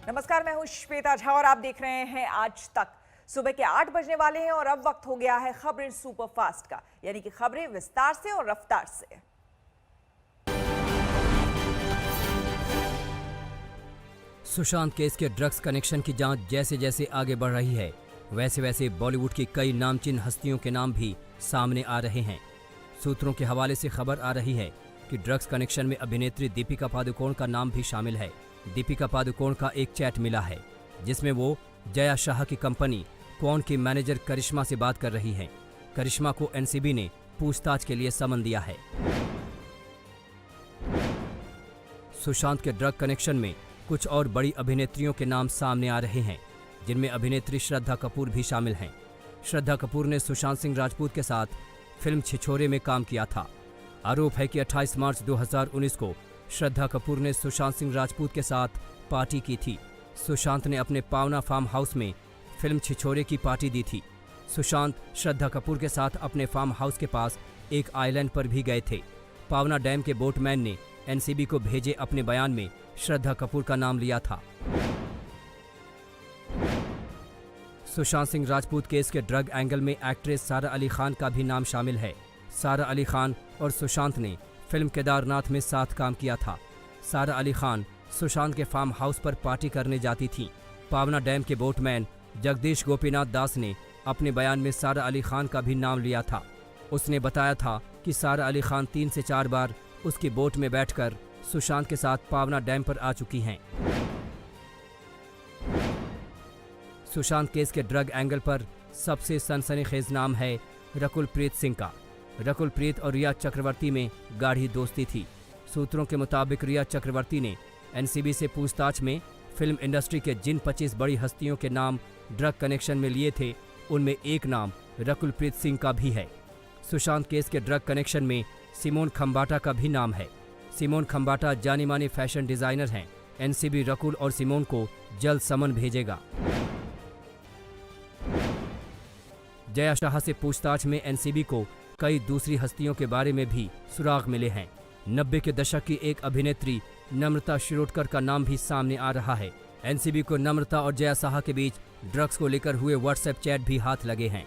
नमस्कार, मैं हूं श्वेता झा और आप देख रहे हैं आज तक। सुबह के 8 बजने वाले हैं और अब वक्त हो गया है खबरें सुपरफास्ट का, यानी कि खबरें विस्तार से और रफ्तार से। सुशांत केस के ड्रग्स कनेक्शन की जांच जैसे जैसे आगे बढ़ रही है, वैसे वैसे बॉलीवुड की कई नामचीन हस्तियों के नाम भी सामने आ रहे हैं। सूत्रों के हवाले से खबर आ रही है कि ड्रग्स कनेक्शन में अभिनेत्री दीपिका पादुकोण का नाम भी शामिल है। दीपिका पादुकोण का एक चैट मिला है जिसमें वो जया शाह की कंपनी क्वान की मैनेजर करिश्मा से बात कर रही हैं। करिश्मा को एनसीबी ने पूछताछ के लिए समन दिया है। सुशांत के ड्रग कनेक्शन में कुछ और बड़ी अभिनेत्रियों के नाम सामने आ रहे हैं, जिनमें अभिनेत्री श्रद्धा कपूर भी शामिल हैं। श्रद्धा कपूर ने सुशांत सिंह राजपूत के साथ फिल्म छिछोरे में काम किया था। आरोप है कि 28 मार्च 2019 को श्रद्धा कपूर ने सुशांत सिंह राजपूत के साथ पार्टी की थी। सुशांत ने अपने पावना फार्म हाउस में फिल्म छिछोरे की पार्टी दी थी। सुशांत श्रद्धा कपूर के साथ अपने फार्म हाउस के पास एक आइलैंड पर भी गए थे। पावना डैम के बोटमैन ने एनसीबी को भेजे अपने बयान में श्रद्धा कपूर का नाम लिया था। सुशांत सिंह राजपूत केस के ड्रग एंगल में एक्ट्रेस सारा अली खान का भी नाम शामिल है। सारा अली खान और सुशांत ने फिल्म केदारनाथ में साथ काम किया था। सारा अली खान सुशांत के फार्म हाउस पर पार्टी करने जाती थी। पावना डैम के बोटमैन जगदीश गोपीनाथ दास ने अपने बयान में सारा अली खान का भी नाम लिया था। उसने बताया था कि सारा अली खान 3 से 4 बार उसकी बोट में बैठकर सुशांत के साथ पावना डैम पर आ चुकी हैं। सुशांत केस के ड्रग एंगल पर सबसे सनसनीखेज नाम है रकुलप्रीत सिंह का। रकुलप्रीत और रिया चक्रवर्ती में गाढ़ी दोस्ती थी। सूत्रों के मुताबिक रिया चक्रवर्ती ने एनसीबी से पूछताछ में फिल्म इंडस्ट्री के जिन 25 बड़ी हस्तियों के नाम ड्रग कनेक्शन में लिए थे, उनमें एक नाम रकुलप्रीत सिंह का भी है। सुशांत केस के ड्रग कनेक्शन में सिमोन खंबाटा का भी नाम है। सिमोन खंबाटा जानी मानी फैशन डिजाइनर हैं। एनसीबी रकुल और सिमोन को जल्द समन भेजेगा। जया शाह से पूछताछ में एनसीबी को कई दूसरी हस्तियों के बारे में भी सुराग मिले हैं। 90 के दशक की एक अभिनेत्री नम्रता शिरोडकर का नाम भी सामने आ रहा है। एनसीबी को नम्रता और जया शाह के बीच ड्रग्स को लेकर हुए व्हाट्सएप चैट भी हाथ लगे हैं।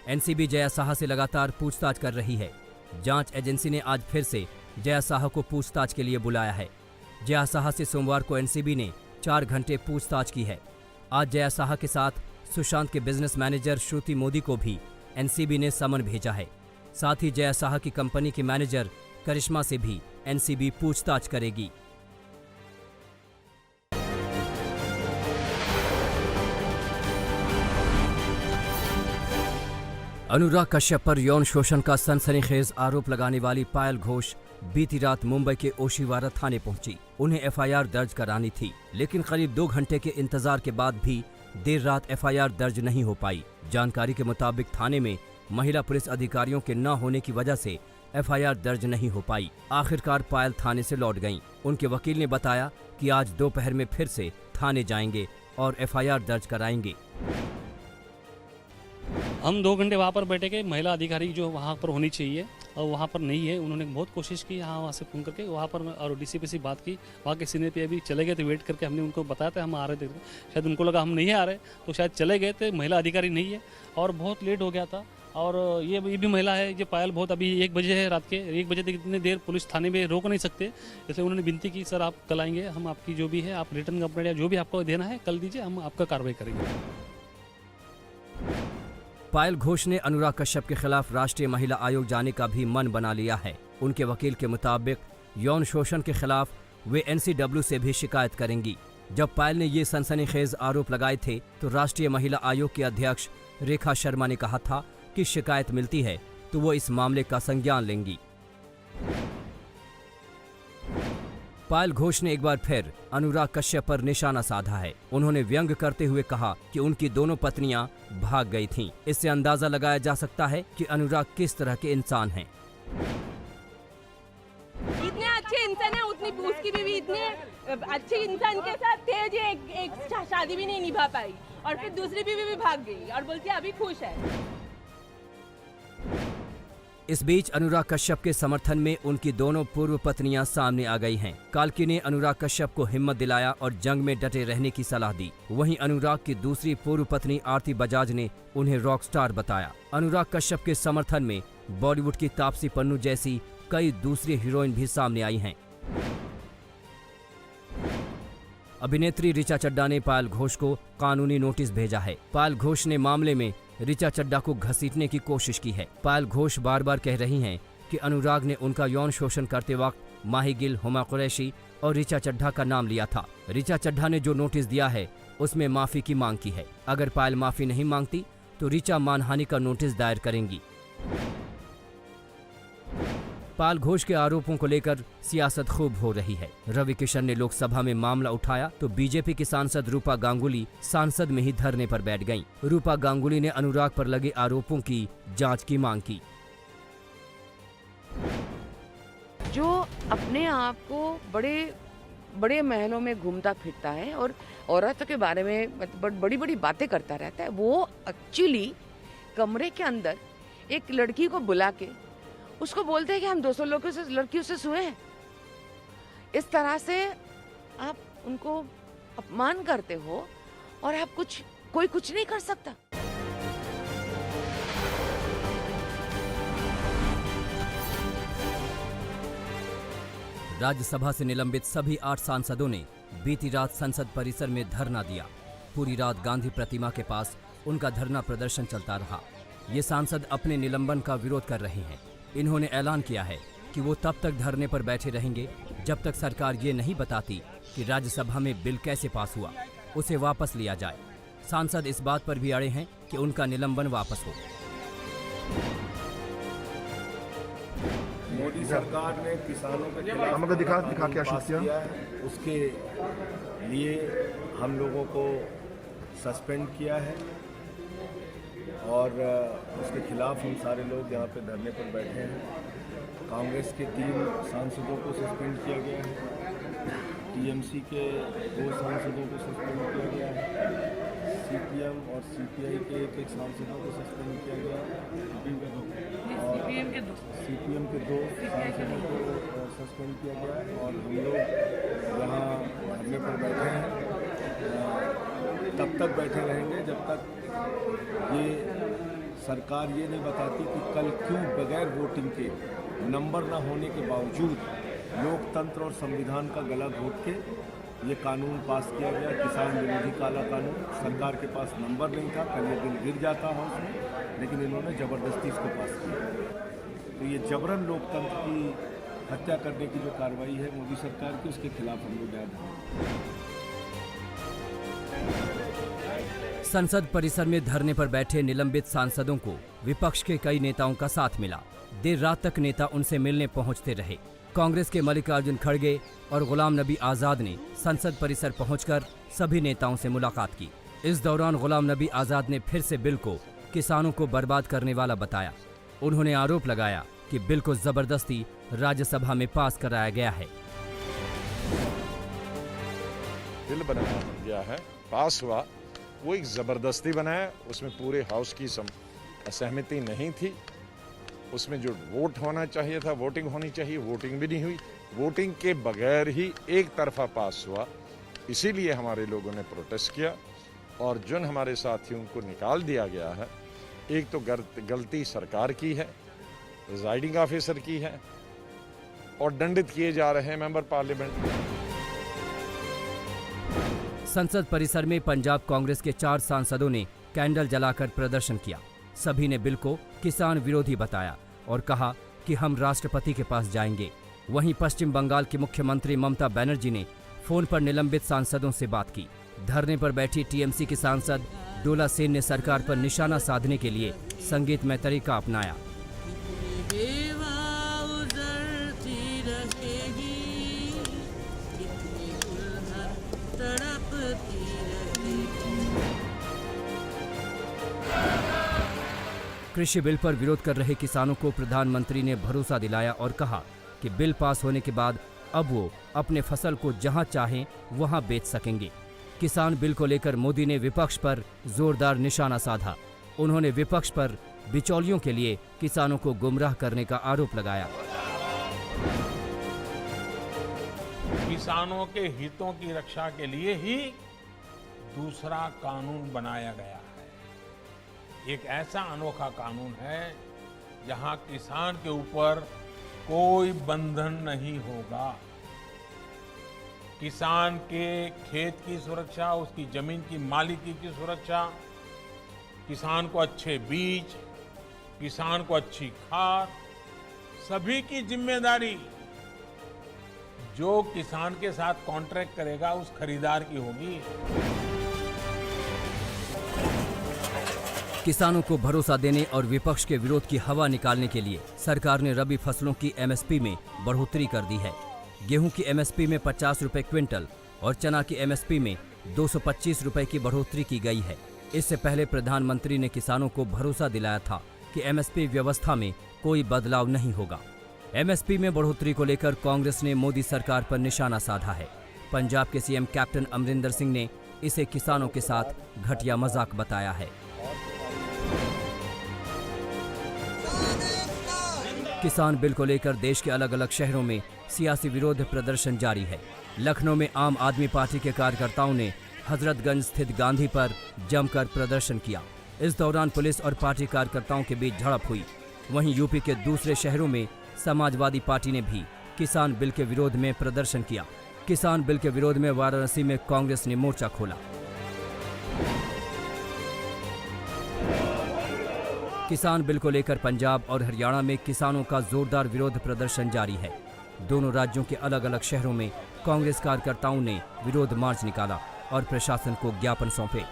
एनसीबी जया शाह से लगातार पूछताछ कर रही है। जांच एजेंसी ने आज फिर से जया शाह को पूछताछ के लिए बुलाया है। जया शाह से सोमवार को एनसीबी ने 4 घंटे पूछताछ की है। आज जया शाह के साथ सुशांत के बिजनेस मैनेजर श्रुति मोदी को भी एनसीबी ने समन भेजा है। साथ ही जया शाह की कंपनी की मैनेजर करिश्मा से भी एनसीबी पूछताछ करेगी। अनुराग कश्यप पर यौन शोषण का सनसनीखेज आरोप लगाने वाली पायल घोष बीती रात मुंबई के ओशिवारा थाने पहुंची। उन्हें एफआईआर दर्ज करानी थी, लेकिन करीब 2 घंटे के इंतजार के बाद भी देर रात एफआईआर दर्ज नहीं हो पाई। जानकारी के मुताबिक थाने में महिला पुलिस अधिकारियों के न होने की वजह से एफआईआर दर्ज नहीं हो पाई। आखिरकार पायल थाने से लौट गईं। उनके वकील ने बताया कि आज दोपहर में फिर से थाने जाएंगे और एफआईआर दर्ज कराएंगे। हम 2 घंटे वहाँ पर बैठे के, महिला अधिकारी जो वहाँ पर होनी चाहिए और वहाँ पर नहीं है। उन्होंने बहुत कोशिश की यहाँ वहाँ से फोन करके वहाँ पर, और डीसीपी से बात की। वहाँ के सीनियर पे अभी चले गए थे, वेट करके हमने उनको बताया था हम आ रहे थे। शायद उनको लगा हम नहीं आ रहे तो शायद चले गए थे। महिला अधिकारी नहीं है और बहुत लेट हो गया था। और ये भी महिला है, ये पायल बहुत अभी 1 बजे है, रात के 1 बजे तक इतनी देर पुलिस थाने में रोक नहीं सकते। इसलिए उन्होंने विनती की, सर आप कल आएंगे, हम आपकी जो भी है आप रिटर्न कंप्लेंट या जो भी आपको देना है कल दीजिए, हम आपका कार्रवाई करेंगे। पायल घोष ने अनुराग कश्यप के खिलाफ राष्ट्रीय महिला आयोग जाने का भी मन बना लिया है। उनके वकील के मुताबिक यौन शोषण के खिलाफ वे एनसीडब्ल्यू से भी शिकायत करेंगी। जब पायल ने ये सनसनीखेज आरोप लगाए थे तो राष्ट्रीय महिला आयोग के अध्यक्ष रेखा शर्मा ने कहा था कि शिकायत मिलती है तो वो इस मामले का संज्ञान लेंगी। पायल घोष ने एक बार फिर अनुराग कश्यप पर निशाना साधा है। उन्होंने व्यंग करते हुए कहा कि उनकी दोनों पत्नियां भाग गई थीं। इससे अंदाजा लगाया जा सकता है कि अनुराग किस तरह के इंसान हैं। इतने अच्छे इंसान है, उतनी उसकी बीवी इतने अच्छे इंसान के साथ थे जो एक शादी भी नहीं निभा पाई और फिर दूसरी बीवी भी भाग गई और बोलती है अभी खुश है। इस बीच अनुराग कश्यप के समर्थन में उनकी दोनों पूर्व पत्नियां सामने आ गई हैं। काल्की ने अनुराग कश्यप को हिम्मत दिलाया और जंग में डटे रहने की सलाह दी। वहीं अनुराग की दूसरी पूर्व पत्नी आरती बजाज ने उन्हें रॉक स्टार बताया। अनुराग कश्यप के समर्थन में बॉलीवुड की तापसी पन्नू जैसी कई दूसरी हीरोइन भी सामने आई हैं। अभिनेत्री ऋचा चड्ढा ने पायल घोष को कानूनी नोटिस भेजा है। पायल घोष ने मामले में ऋचा चड्ढा को घसीटने की कोशिश की है। पायल घोष बार बार कह रही हैं कि अनुराग ने उनका यौन शोषण करते वक्त माही गिल, हुमा कुरैशी और ऋचा चड्ढा का नाम लिया था। ऋचा चड्ढा ने जो नोटिस दिया है उसमें माफी की मांग की है। अगर पायल माफी नहीं मांगती तो ऋचा मानहानि का नोटिस दायर करेंगी। पायल घोष के आरोपों को लेकर सियासत खूब हो रही है। रवि किशन ने लोकसभा में मामला उठाया तो बीजेपी की सांसद रूपा गांगुली सांसद में ही धरने पर बैठ गईं। रूपा गांगुली ने अनुराग पर लगे आरोपों की जांच की मांग की। जो अपने आप को बड़े बड़े महलों में घूमता फिरता है और औरतों के बारे में बड़ी बड़ी बातें करता रहता है, वो एक्चुअली कमरे के अंदर एक लड़की को बुला के उसको बोलते हैं कि हम 200 लड़कियों से सोए हैं। इस तरह से आप उनको अपमान करते हो और आप कोई कुछ नहीं कर सकता। राज्यसभा से निलंबित सभी 8 सांसदों ने बीती रात संसद परिसर में धरना दिया। पूरी रात गांधी प्रतिमा के पास उनका धरना प्रदर्शन चलता रहा। ये सांसद अपने निलंबन का विरोध कर रहे हैं। इन्होंने ऐलान किया है कि वो तब तक धरने पर बैठे रहेंगे जब तक सरकार ये नहीं बताती कि राज्यसभा में बिल कैसे पास हुआ, उसे वापस लिया जाए। सांसद इस बात पर भी अड़े हैं कि उनका निलंबन वापस हो। मोदी सरकार ने किसानों के खिलाफ हमको दिखा के आश्वस्त किया है, उसके लिए हम लोगों को सस्पेंड किया है और उसके खिलाफ हम सारे लोग यहाँ पे धरने पर बैठे हैं। कांग्रेस के 3 सांसदों को सस्पेंड किया गया है, टीएमसी के 2 सांसदों को सस्पेंड किया गया है, सीपीएम और सीपीआई के एक सांसदों को सस्पेंड किया गया है और सीपीएम के 2 सांसदों को सस्पेंड किया गया है। और हम लोग यहाँ धरने पर बैठे हैं, तब तक बैठे रहेंगे जब तक ये सरकार ये नहीं बताती कि कल क्यों बगैर वोटिंग के, नंबर न होने के बावजूद लोकतंत्र और संविधान का गला घोट के ये कानून पास किया गया, किसान विरोधी काला कानून। सरकार के पास नंबर नहीं था, कल ये बिल गिर जाता हाउस में, लेकिन इन्होंने ज़बरदस्ती इसको पास किया। तो ये जबरन लोकतंत्र की हत्या करने की जो कार्रवाई है मोदी सरकार की, उसके खिलाफ हम लोग आए। संसद परिसर में धरने पर बैठे निलंबित सांसदों को विपक्ष के कई नेताओं का साथ मिला। देर रात तक नेता उनसे मिलने पहुंचते रहे। कांग्रेस के मल्लिकार्जुन खड़गे और गुलाम नबी आजाद ने संसद परिसर पहुंचकर सभी नेताओं से मुलाकात की। इस दौरान गुलाम नबी आजाद ने फिर से बिल को किसानों को बर्बाद करने वाला बताया। उन्होंने आरोप लगाया कि बिल को जबरदस्ती राज्यसभा में पास कराया गया है। बिल बनाया गया है, पास हुआ, वो एक ज़बरदस्ती बनाया। उसमें पूरे हाउस की सहमति नहीं थी। उसमें जो वोट होना चाहिए था, वोटिंग होनी चाहिए, वोटिंग भी नहीं हुई। वोटिंग के बगैर ही एक तरफा पास हुआ। इसीलिए हमारे लोगों ने प्रोटेस्ट किया और जिन हमारे साथियों को निकाल दिया गया है, एक तो गलती सरकार की है, प्रिजाइडिंग ऑफिसर की है और दंडित किए जा रहे हैं मेंबर पार्लियामेंट। संसद परिसर में पंजाब कांग्रेस के 4 सांसदों ने कैंडल जलाकर प्रदर्शन किया। सभी ने बिल को किसान विरोधी बताया और कहा कि हम राष्ट्रपति के पास जाएंगे। वहीं पश्चिम बंगाल की मुख्यमंत्री ममता बनर्जी ने फोन पर निलंबित सांसदों से बात की। धरने पर बैठी टीएमसी की सांसद डोला सेन ने सरकार पर निशाना साधने के लिए संगीतमय तरीका अपनाया। कृषि बिल पर विरोध कर रहे किसानों को प्रधानमंत्री ने भरोसा दिलाया और कहा कि बिल पास होने के बाद अब वो अपने फसल को जहां चाहें वहां बेच सकेंगे। किसान बिल को लेकर मोदी ने विपक्ष पर जोरदार निशाना साधा। उन्होंने विपक्ष पर बिचौलियों के लिए किसानों को गुमराह करने का आरोप लगाया। किसानों के हितों की रक्षा के लिए ही दूसरा कानून बनाया गया है। एक ऐसा अनोखा कानून है जहां किसान के ऊपर कोई बंधन नहीं होगा। किसान के खेत की सुरक्षा, उसकी जमीन की मालिकी की सुरक्षा, किसान को अच्छे बीज, किसान को अच्छी खाद, सभी की जिम्मेदारी जो किसान के साथ कॉन्ट्रैक्ट करेगा उस खरीदार की होगी। किसानों को भरोसा देने और विपक्ष के विरोध की हवा निकालने के लिए सरकार ने रबी फसलों की एमएसपी में बढ़ोतरी कर दी है। गेहूं की एमएसपी में 50 रुपए क्विंटल और चना की एमएसपी में 225 रुपए की बढ़ोतरी की गई है। इससे पहले प्रधानमंत्री ने किसानों को भरोसा दिलाया था कि एमएसपी व्यवस्था में कोई बदलाव नहीं होगा। एमएसपी में बढ़ोतरी को लेकर कांग्रेस ने मोदी सरकार पर निशाना साधा है। पंजाब के सीएम कैप्टन अमरिंदर सिंह ने इसे किसानों के साथ घटिया मजाक बताया है। किसान बिल को लेकर देश के अलग अलग शहरों में सियासी विरोध प्रदर्शन जारी है। लखनऊ में आम आदमी पार्टी के कार्यकर्ताओं ने हजरतगंज स्थित गांधी पर जमकर प्रदर्शन किया। इस दौरान पुलिस और पार्टी कार्यकर्ताओं के बीच झड़प हुई। वहीं यूपी के दूसरे शहरों में समाजवादी पार्टी ने भी किसान बिल के विरोध में प्रदर्शन किया। किसान बिल के विरोध में वाराणसी में कांग्रेस ने मोर्चा खोला। किसान बिल को लेकर पंजाब और हरियाणा में किसानों का जोरदार विरोध प्रदर्शन जारी है। दोनों राज्यों के अलग अलग शहरों में कांग्रेस कार्यकर्ताओं ने विरोध मार्च निकाला और प्रशासन को ज्ञापन सौंपे।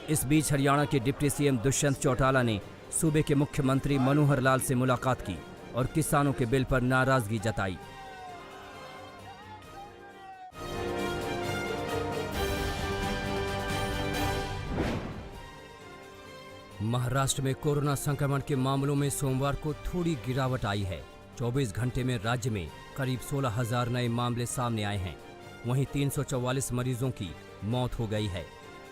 इस बीच हरियाणा के डिप्टी सीएम दुष्यंत चौटाला ने सूबे के मुख्यमंत्री मनोहर लाल से मुलाकात की और किसानों के बिल पर नाराजगी जताई। महाराष्ट्र में कोरोना संक्रमण के मामलों में सोमवार को थोड़ी गिरावट आई है। 24 घंटे में राज्य में करीब 16,000 नए मामले सामने आए हैं। वहीं 344 मरीजों की मौत हो गई है।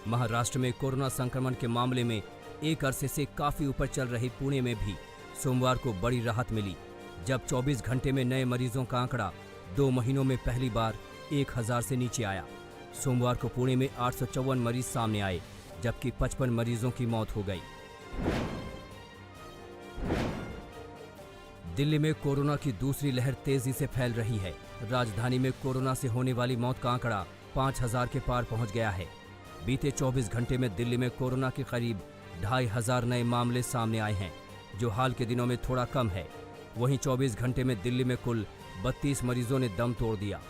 महाराष्ट्र में कोरोना संक्रमण के मामले में एक अरसे से काफी ऊपर चल रही पुणे में भी सोमवार को बड़ी राहत मिली, जब 24 घंटे में नए मरीजों का आंकड़ा 2 महीनों में पहली बार 1000 से नीचे आया। सोमवार को पुणे में 854 मरीज सामने आए, जबकि 55 मरीजों की मौत हो गई। दिल्ली में कोरोना की दूसरी लहर तेजी से फैल रही है। राजधानी में कोरोना से होने वाली मौत का आंकड़ा 5000 के पार पहुंच गया है। बीते 24 घंटे में दिल्ली में कोरोना के करीब 2500 नए मामले सामने आए हैं, जो हाल के दिनों में थोड़ा कम है। वहीं 24 घंटे में दिल्ली में कुल 32 मरीजों ने दम तोड़ दिया।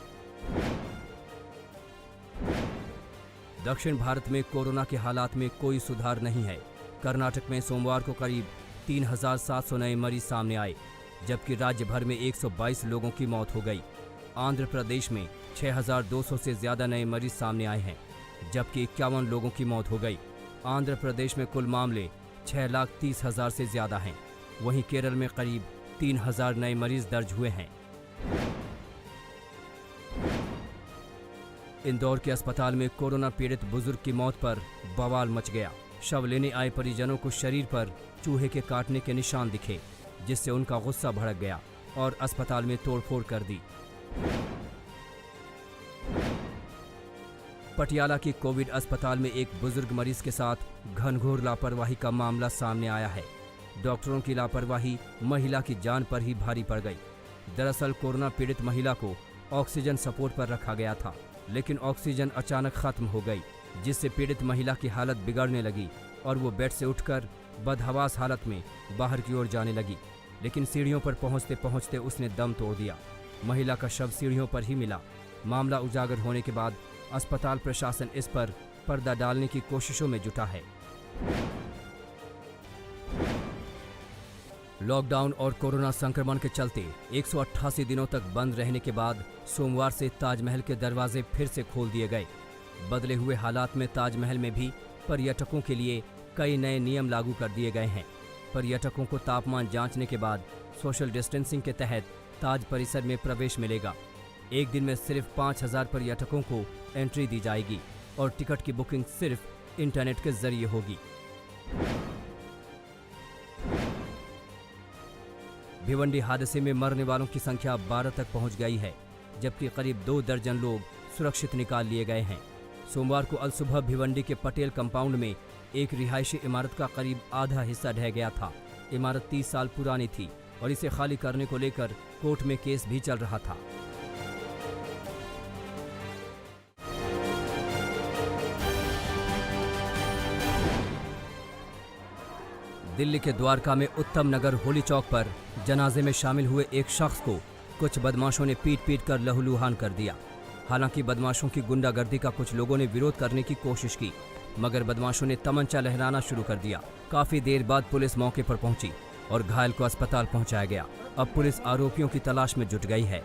दक्षिण भारत में कोरोना के हालात में कोई सुधार नहीं है। कर्नाटक में सोमवार को करीब 3700 नए मरीज सामने आए, जबकि राज्य भर में 122 लोगों की मौत हो गई। आंध्र प्रदेश में 6200 से ज्यादा नए मरीज सामने आए हैं, जबकि 51 लोगों की मौत हो गई। आंध्र प्रदेश में कुल मामले 6,30,000 से ज्यादा हैं। वहीं केरल में करीब 3000 नए मरीज दर्ज हुए हैं। इंदौर के अस्पताल में कोरोना पीड़ित बुजुर्ग की मौत पर बवाल मच गया। शव लेने आए परिजनों को शरीर पर चूहे के काटने के निशान दिखे, जिससे उनका गुस्सा भड़क गया और अस्पताल में तोड़फोड़ कर दी। पटियाला की कोविड अस्पताल में एक बुजुर्ग मरीज के साथ घनघोर लापरवाही का मामला सामने आया है। डॉक्टरों की लापरवाही महिला की जान पर ही भारी पड़ गई। दरअसल कोरोना पीड़ित महिला को ऑक्सीजन सपोर्ट पर रखा गया था, लेकिन ऑक्सीजन अचानक खत्म हो गई, जिससे पीड़ित महिला की हालत बिगड़ने लगी और वो बेड से उठकर बदहवास हालत में बाहर की ओर जाने लगी। लेकिन सीढ़ियों पर पहुंचते पहुंचते उसने दम तोड़ दिया। महिला का शव सीढ़ियों पर ही मिला। मामला उजागर होने के बाद अस्पताल प्रशासन इस पर पर्दा डालने की कोशिशों में जुटा है। लॉकडाउन और कोरोना संक्रमण के चलते 188 दिनों तक बंद रहने के बाद सोमवार से ताजमहल के दरवाजे फिर से खोल दिए गए। बदले हुए हालात में ताजमहल में भी पर्यटकों के लिए कई नए नियम लागू कर दिए गए हैं। पर्यटकों को तापमान जांचने के बाद सोशल डिस्टेंसिंग के तहत ताज परिसर में प्रवेश मिलेगा। एक दिन में सिर्फ 5000 पर्यटकों को एंट्री दी जाएगी और टिकट की बुकिंग सिर्फ इंटरनेट के जरिए होगी। भिवंडी हादसे में मरने वालों की संख्या 12 तक पहुंच गई है, जबकि करीब 2 दर्जन लोग सुरक्षित निकाल लिए गए हैं। सोमवार को अलसुबह भिवंडी के पटेल कंपाउंड में एक रिहायशी इमारत का करीब आधा हिस्सा ढह गया था। इमारत 30 साल पुरानी थी और इसे खाली करने को लेकर कोर्ट में केस भी चल रहा था। दिल्ली के द्वारका में उत्तम नगर होली चौक पर जनाजे में शामिल हुए एक शख्स को कुछ बदमाशों ने पीट कर लहूलुहान कर दिया। हालांकि बदमाशों की गुंडागर्दी का कुछ लोगों ने विरोध करने की कोशिश की, मगर बदमाशों ने तमंचा लहराना शुरू कर दिया। काफी देर बाद पुलिस मौके पर पहुंची और घायल को अस्पताल पहुंचाया गया। अब पुलिस आरोपियों की तलाश में जुट गई है।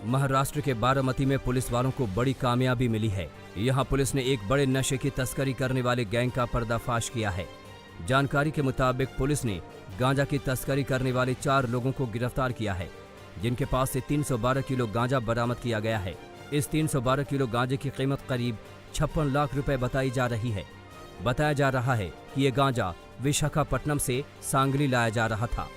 महाराष्ट्र के बारामती में पुलिस वालों को बड़ी कामयाबी मिली है। यहां पुलिस ने एक बड़े नशे की तस्करी करने वाले गैंग का पर्दाफाश किया है। जानकारी के मुताबिक पुलिस ने गांजा की तस्करी करने वाले 4 लोगों को गिरफ्तार किया है, जिनके पास से 312 किलो गांजा बरामद किया गया है। इस 312 किलो गांजे की कीमत करीब 56 लाख रुपए बताई जा रही है। बताया जा रहा है कि ये गांजा विशाखापट्टनम से सांगली लाया जा रहा था।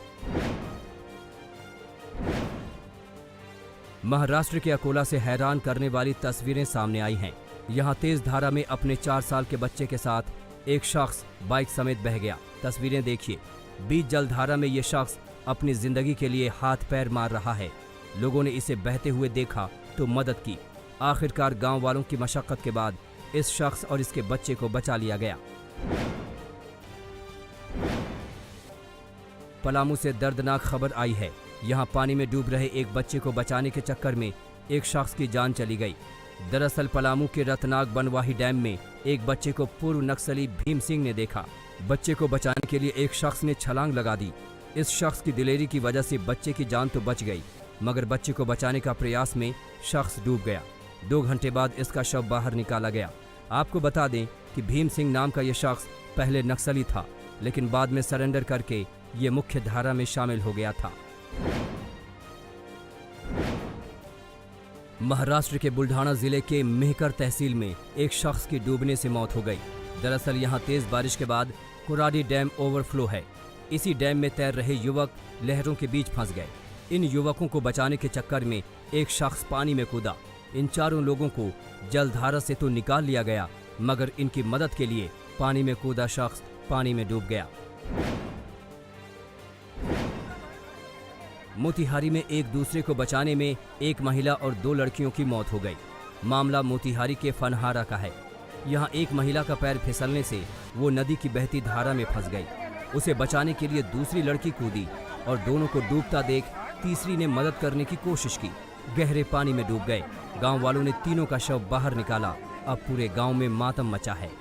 महाराष्ट्र के अकोला से हैरान करने वाली तस्वीरें सामने आई हैं। यहां तेज धारा में अपने 4 साल के बच्चे के साथ एक शख्स बाइक समेत बह गया। तस्वीरें देखिए। बीच जलधारा में ये शख्स अपनी जिंदगी के लिए हाथ पैर मार रहा है। लोगों ने इसे बहते हुए देखा तो मदद की। आखिरकार गांव वालों की मशक्कत के बाद इस शख्स और इसके बच्चे को बचा लिया गया। पलामू से दर्दनाक खबर आई है। यहां पानी में डूब रहे एक बच्चे को बचाने के चक्कर में एक शख्स की जान चली गई। दरअसल पलामू के रतनाक बनवाही डैम में एक बच्चे को पूर्व नक्सली भीम सिंह ने देखा। बच्चे को बचाने के लिए एक शख्स ने छलांग लगा दी। इस शख्स की दिलेरी की वजह से बच्चे की जान तो बच गई, मगर बच्चे को बचाने का प्रयास में शख्स डूब गया। 2 घंटे बाद इसका शव बाहर निकाला गया। आपको बता दें कि भीम सिंह नाम का यह शख्स पहले नक्सली था, लेकिन बाद में सरेंडर करके ये मुख्य धारा में शामिल हो गया था। महाराष्ट्र के बुल्ढाना जिले के मेहकर तहसील में एक शख्स की डूबने से मौत हो गई। दरअसल यहां तेज बारिश के बाद कुराडी डैम ओवरफ्लो है। इसी डैम में तैर रहे युवक लहरों के बीच फंस गए। इन युवकों को बचाने के चक्कर में एक शख्स पानी में कूदा। इन चारों लोगों को जलधारा से तो निकाल लिया गया, मगर इनकी मदद के लिए पानी में कूदा शख्स पानी में डूब गया। मोतिहारी में एक दूसरे को बचाने में एक महिला और 2 लड़कियों की मौत हो गई। मामला मोतिहारी के फनहारा का है। यहाँ एक महिला का पैर फिसलने से वो नदी की बहती धारा में फंस गई। उसे बचाने के लिए दूसरी लड़की कूदी और दोनों को डूबता देख तीसरी ने मदद करने की कोशिश की। गहरे पानी में डूब गए। गांव वालों ने तीनों का शव बाहर निकाला। अब पूरे गांव में मातम मचा है।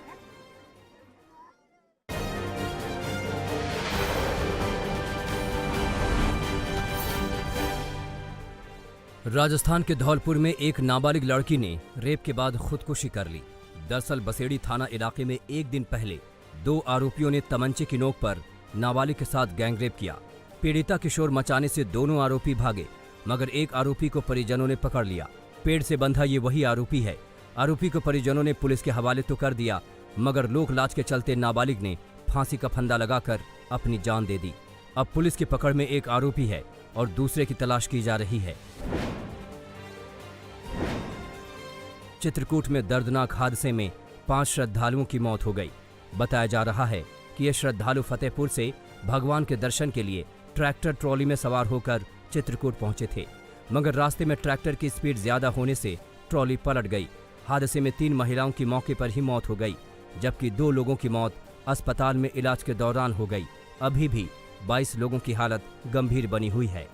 राजस्थान के धौलपुर में एक नाबालिग लड़की ने रेप के बाद खुदकुशी कर ली। दरअसल बसेड़ी थाना इलाके में एक दिन पहले 2 आरोपियों ने तमंचे की नोक पर नाबालिग के साथ गैंगरेप किया। पीड़िता की शोर मचाने से दोनों आरोपी भागे, मगर एक आरोपी को परिजनों ने पकड़ लिया। पेड़ से बंधा ये वही आरोपी है। आरोपी को परिजनों ने पुलिस के हवाले तो कर दिया, मगर लोक लाज के चलते नाबालिग ने फांसी का फंदा लगाकर अपनी जान दे दी। अब पुलिस की पकड़ में एक आरोपी है और दूसरे की तलाश की जा रही है। चित्रकूट में दर्दनाक हादसे में 5 श्रद्धालुओं की मौत हो गई। बताया जा रहा है कि ये श्रद्धालु फतेहपुर से भगवान के दर्शन के लिए ट्रैक्टर ट्रॉली में सवार होकर चित्रकूट पहुंचे थे, मगर रास्ते में ट्रैक्टर की स्पीड ज्यादा होने से ट्रॉली पलट गई। हादसे में 3 महिलाओं की मौके पर ही मौत हो गई, जबकि 2 लोगों की मौत अस्पताल में इलाज के दौरान हो गई। अभी भी 22 लोगों की हालत गंभीर बनी हुई है।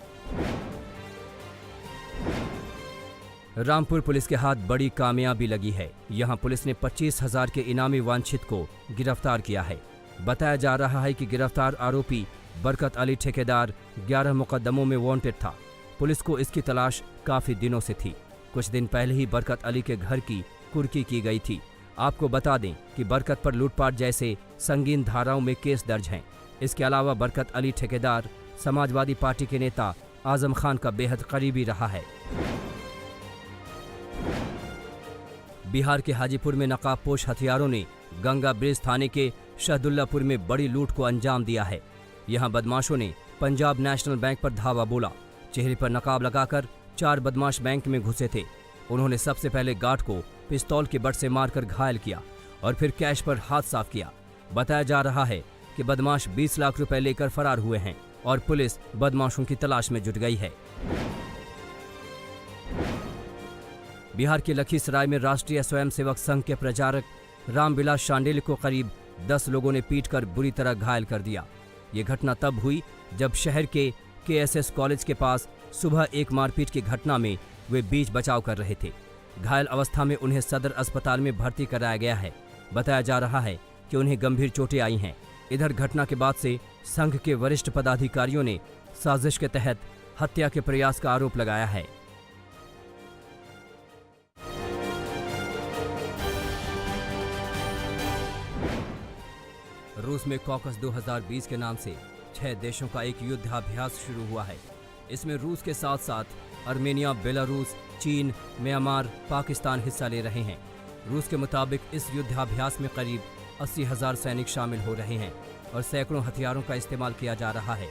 रामपुर पुलिस के हाथ बड़ी कामयाबी लगी है। यहां पुलिस ने 25,000 के इनामी वांछित को गिरफ्तार किया है। बताया जा रहा है कि गिरफ्तार आरोपी बरकत अली ठेकेदार 11 मुकदमों में वांटेड था। पुलिस को इसकी तलाश काफी दिनों से थी। कुछ दिन पहले ही बरकत अली के घर की कुर्की की गई थी। आपको बता दें कि बरकत पर लूटपाट जैसे संगीन धाराओं में केस दर्ज हैं। इसके अलावा बरकत अली ठेकेदार समाजवादी पार्टी के नेता आजम खान का बेहद करीबी रहा है। बिहार के हाजीपुर में नकाबपोश हथियारों ने गंगा ब्रिज थाने के शहदुल्लापुर में बड़ी लूट को अंजाम दिया है। यहां बदमाशों ने पंजाब नेशनल बैंक पर धावा बोला। चेहरे पर नकाब लगाकर 4 बदमाश बैंक में घुसे थे। उन्होंने सबसे पहले गार्ड को पिस्तौल के बट से मारकर घायल किया और फिर कैश पर हाथ साफ किया। बताया जा रहा है कि बदमाश 20 लाख रुपए लेकर फरार हुए हैं और पुलिस बदमाशों की तलाश में जुट गई है। बिहार के लखीसराय में राष्ट्रीय स्वयंसेवक संघ के प्रचारक रामविलास शांडिल्य को करीब 10 लोगों ने पीटकर बुरी तरह घायल कर दिया। ये घटना तब हुई जब शहर के KSS कॉलेज के पास सुबह एक मारपीट की घटना में वे बीच बचाव कर रहे थे। घायल अवस्था में उन्हें सदर अस्पताल में भर्ती कराया गया है। बताया जा रहा है कि उन्हें गंभीर चोटें आई हैं। इधर घटना के बाद से संघ के वरिष्ठ पदाधिकारियों ने साजिश के तहत हत्या के प्रयास का आरोप लगाया है। रूस में कॉकस 2020 के नाम से 6 देशों का एक युद्धाभ्यास शुरू हुआ है। इसमें रूस के साथ साथ आर्मेनिया, बेलारूस, चीन, म्यांमार, पाकिस्तान हिस्सा ले रहे हैं। रूस के मुताबिक इस युद्धाभ्यास में करीब 80,000 सैनिक शामिल हो रहे हैं और सैकड़ों हथियारों का इस्तेमाल किया जा रहा है।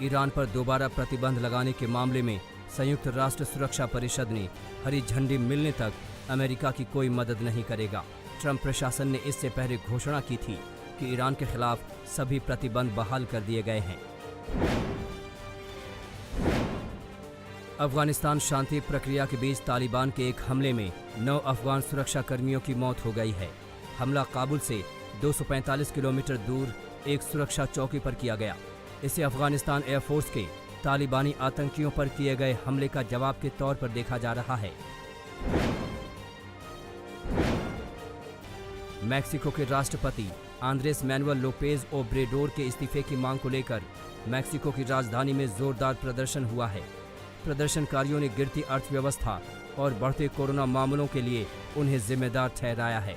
ईरान पर दोबारा प्रतिबंध लगाने के मामले में संयुक्त राष्ट्र सुरक्षा परिषद ने हरी झंडी मिलने तक अमेरिका की कोई मदद नहीं करेगा। ट्रंप प्रशासन ने इससे पहले घोषणा की थी कि ईरान के खिलाफ सभी प्रतिबंध बहाल कर दिए गए हैं। अफगानिस्तान शांति प्रक्रिया के बीच तालिबान के एक हमले में 9 अफगान सुरक्षा कर्मियों की मौत हो गई है। हमला काबुल से 245 किलोमीटर दूर एक सुरक्षा चौकी पर किया गया। इसे अफगानिस्तान एयरफोर्स के तालिबानी आतंकियों पर किए गए हमले का जवाब के तौर पर देखा जा रहा है। मैक्सिको के राष्ट्रपति आंद्रेस मैनुअल लोपेज ओब्रेडोर के इस्तीफे की मांग को लेकर मैक्सिको की राजधानी में जोरदार प्रदर्शन हुआ है। प्रदर्शनकारियों ने गिरती अर्थव्यवस्था और बढ़ते कोरोना मामलों के लिए उन्हें जिम्मेदार ठहराया है।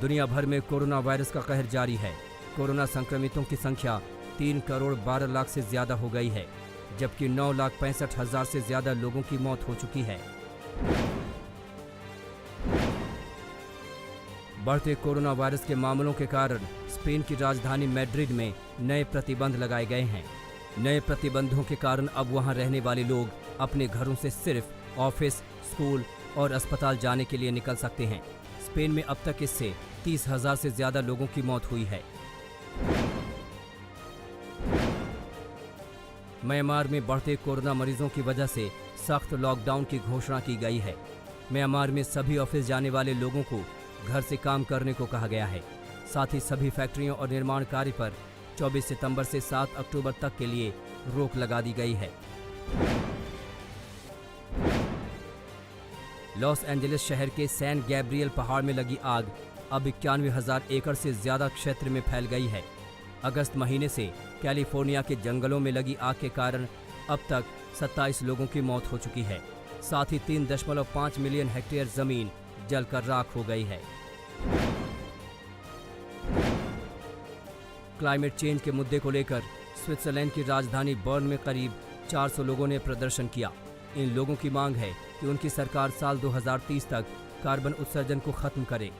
दुनिया भर में कोरोना वायरस का कहर जारी है। कोरोना संक्रमितों की संख्या 3 करोड़ 12 लाख से ज्यादा हो गई है, जबकि 9,65,000 से ज्यादा लोगों की मौत हो चुकी है। बढ़ते कोरोना वायरस के मामलों के कारण स्पेन की राजधानी मैड्रिड में नए प्रतिबंध लगाए गए हैं। नए प्रतिबंधों के कारण अब वहां रहने वाले लोग अपने घरों से सिर्फ ऑफिस, स्कूल और अस्पताल जाने के लिए निकल सकते हैं। स्पेन में अब तक इससे 30,000 से ज्यादा लोगों की मौत हुई है। म्यांमार में बढ़ते कोरोना मरीजों की वजह से सख्त लॉकडाउन की घोषणा की गई है। म्यांमार में सभी ऑफिस जाने वाले लोगों को घर से काम करने को कहा गया है। साथ ही सभी फैक्ट्रियों और निर्माण कार्य पर 24 सितंबर से 7 अक्टूबर तक के लिए रोक लगा दी गई है। लॉस एंजलिस शहर के सैन गैब्रियल पहाड़ में लगी आग अब 91,000 एकड़ से ज्यादा क्षेत्र में फैल गई है। अगस्त महीने से कैलिफोर्निया के जंगलों में लगी आग के कारण अब तक 27 लोगों की मौत हो चुकी है। साथ ही 3.5 मिलियन हेक्टेयर जमीन जलकर राख हो गई है। क्लाइमेट चेंज के मुद्दे को लेकर स्विट्जरलैंड की राजधानी बर्न में करीब 400 लोगों ने प्रदर्शन किया। इन लोगों की मांग है कि उनकी सरकार साल 2030 तक कार्बन उत्सर्जन को खत्म करे।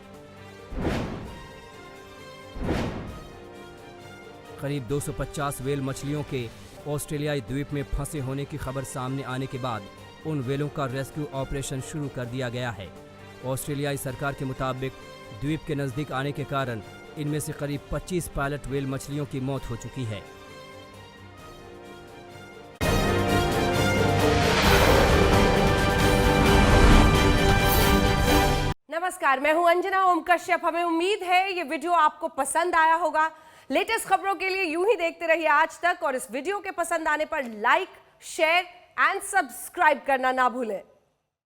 करीब 250 व्हेल मछलियों के ऑस्ट्रेलियाई द्वीप में फंसे होने की खबर सामने आने के बाद उन व्हेलों का रेस्क्यू ऑपरेशन शुरू कर दिया गया है। ऑस्ट्रेलियाई सरकार के मुताबिक द्वीप के नजदीक आने के कारण इनमें से करीब 25 पायलट व्हेल मछलियों की मौत हो चुकी है। नमस्कार, मैं हूं अंजना ओम कश्यप। हमें उम्मीद है ये वीडियो आपको पसंद आया होगा। लेटेस्ट खबरों के लिए यूं ही देखते रहिए आज तक और इस वीडियो के पसंद आने पर लाइक, शेयर एंड सब्सक्राइब करना ना भूलें।